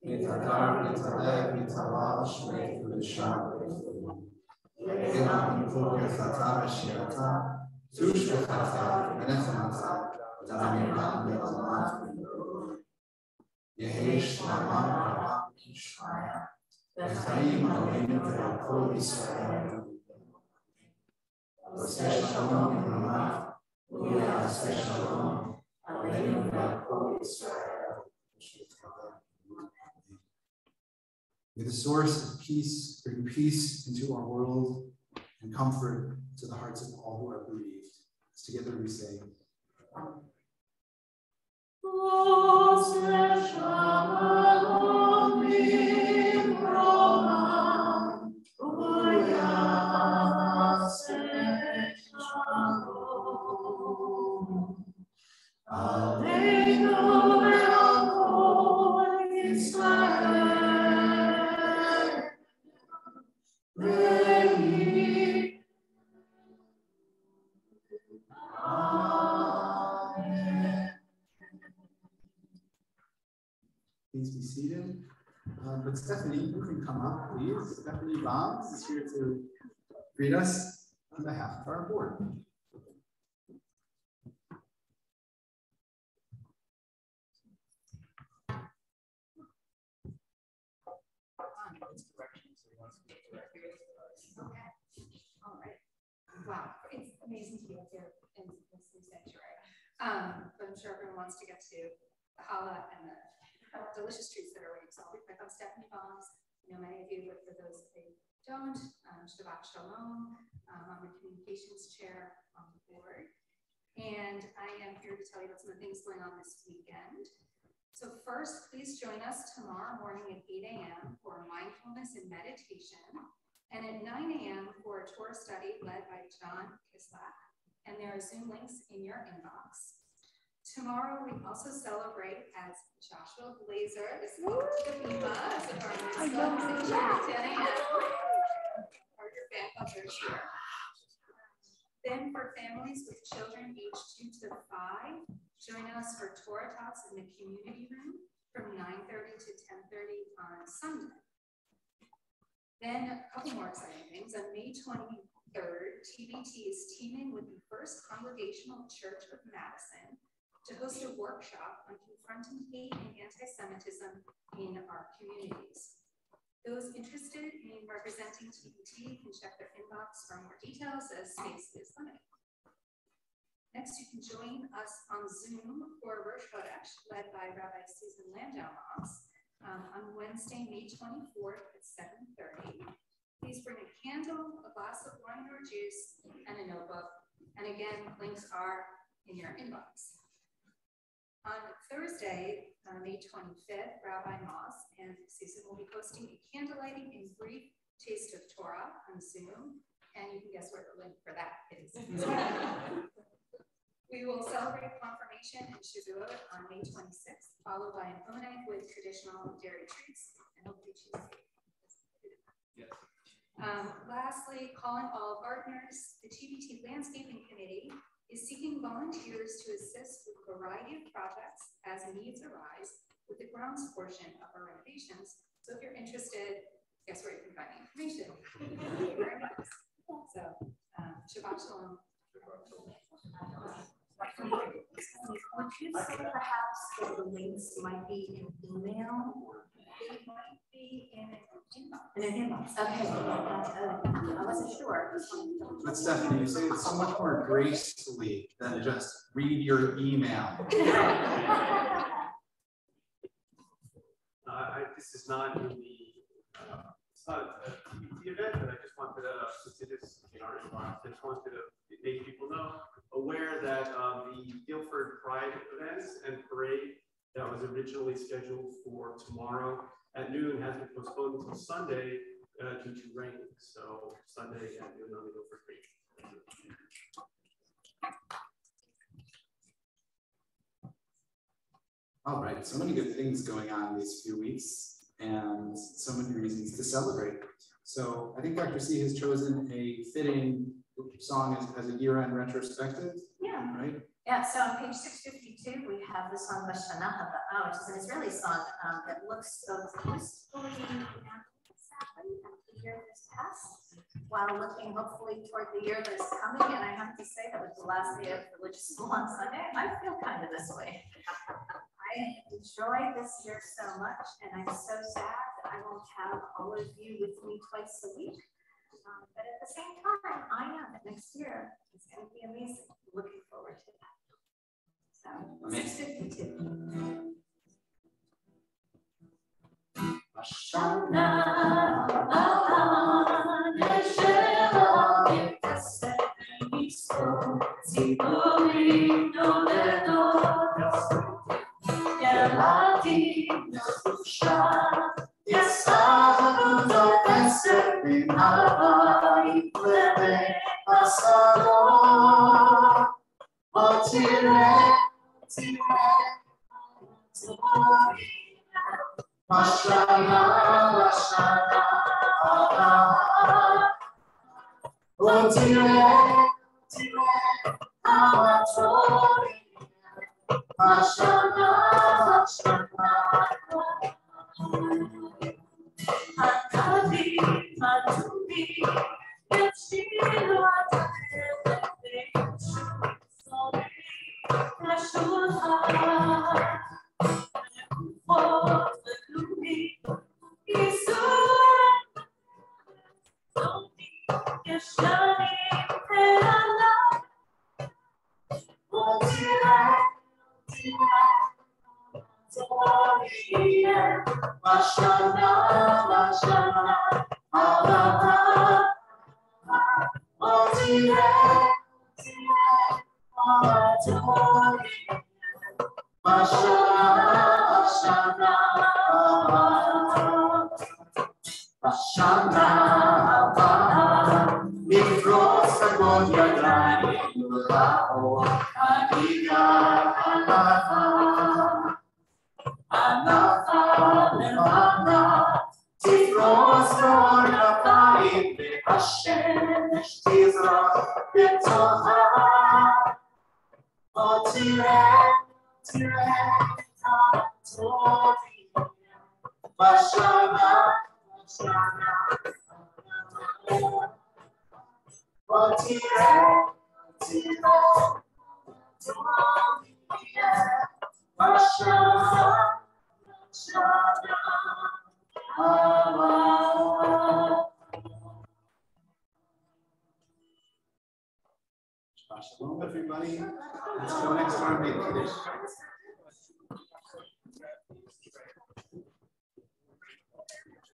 Yitadar V'yitaleh V'yitalal Shnei V'yisham Elam Mikol Yachata V'shirata Tush V'chata V'nechamata V'damimam V'yalamat V'yalamat Yehei Shlamam Rabam Yishmaya V'chaim Aleinu V'yakol Yisrael V'aseh Shalom V'ramat V'aseh Shalom Aleinu V'yakol Yisrael. May the source of peace bring peace into our world and comfort to the hearts of all who are bereaved. As together we say, please be seated. But Stephanie, you can come up, please. Stephanie Boggs is here to greet us on behalf of our board. Okay. All right. Wow, it's amazing to be up here in this new sanctuary. But I'm sure everyone wants to get to the challah and the delicious treats that are waiting. So I'll be quick. I'm Stephanie Boggs. I know many of you, but for those that don't, Shabbat Shalom. I'm the communications chair on the board. And I am here to tell you about some of the things going on this weekend. So first, please join us tomorrow morning at 8 a.m. for mindfulness and meditation, and at 9 a.m. for a Torah study led by John Kislak. And there are Zoom links in your inbox. Tomorrow, we also celebrate as Joshua Blazer is coming to the Bima as a part of the conversation at 10 a.m. Or your fan clubers here. Then for families with children aged 2 to 5, join us for Torah talks in the community room from 9:30 to 10:30 on Sunday. Then a couple more exciting things. On May 23rd, TBT is teaming with the First Congregational Church of Madison to host a workshop on confronting hate and anti-Semitism in our communities. Those interested in representing TBT can check their inbox for more details as space is limited. Next, you can join us on Zoom for Rosh Chodesh, led by Rabbi Susan Landau-Moss, on Wednesday, May 24th at 7:30. Please bring a candle, a glass of wine or juice, and a notebook. And again, links are in your inbox. On Thursday, May 25th, Rabbi Moss and Susan will be hosting a candlelighting and brief taste of Torah on Zoom, and you can guess where the link for that is. We will celebrate confirmation and Shavuot on May 26th, followed by an oneg with traditional dairy treats and hopefully cheesecake. Yes. Lastly, calling all gardeners, the TBT Landscaping Committee is seeking volunteers to assist with a variety of projects as needs arise with the grounds portion of our renovations. So if you're interested, guess where you can find the information. So, Shabbat Shalom. Would you say perhaps that the links might be in email? They might be in In an inbox. Okay. I wasn't sure. But Stephanie, you say it so much more gracefully than just read your email. This is not in the, it's not a TBT event, but I just wanted to, since it is in our inbox, I just wanted to make people aware that the Guilford Pride event and parade that was originally scheduled for tomorrow at noon has been postponed until Sunday due to rain. So Sunday at noon on the Guilford Creek. All right, so many good things going on these few weeks and so many reasons to celebrate. So I think Dr. C has chosen a fitting song as a year-end retrospective. Yeah. Right? Yeah, so on page 652, we have the song Bashana Haba, which is an Israeli song that looks wistfully sadly at the year that's passed, while looking hopefully toward the year that's coming. And I have to say that was the last day of religious school on Sunday. I feel kind of this way. I enjoy this year so much, and I'm so sad that I won't have all of you with me twice a week. But at the same time, I know that next year is going to be amazing. Looking forward to that. So, 652. Shalom, everybody. Let's go next door and make Kiddush.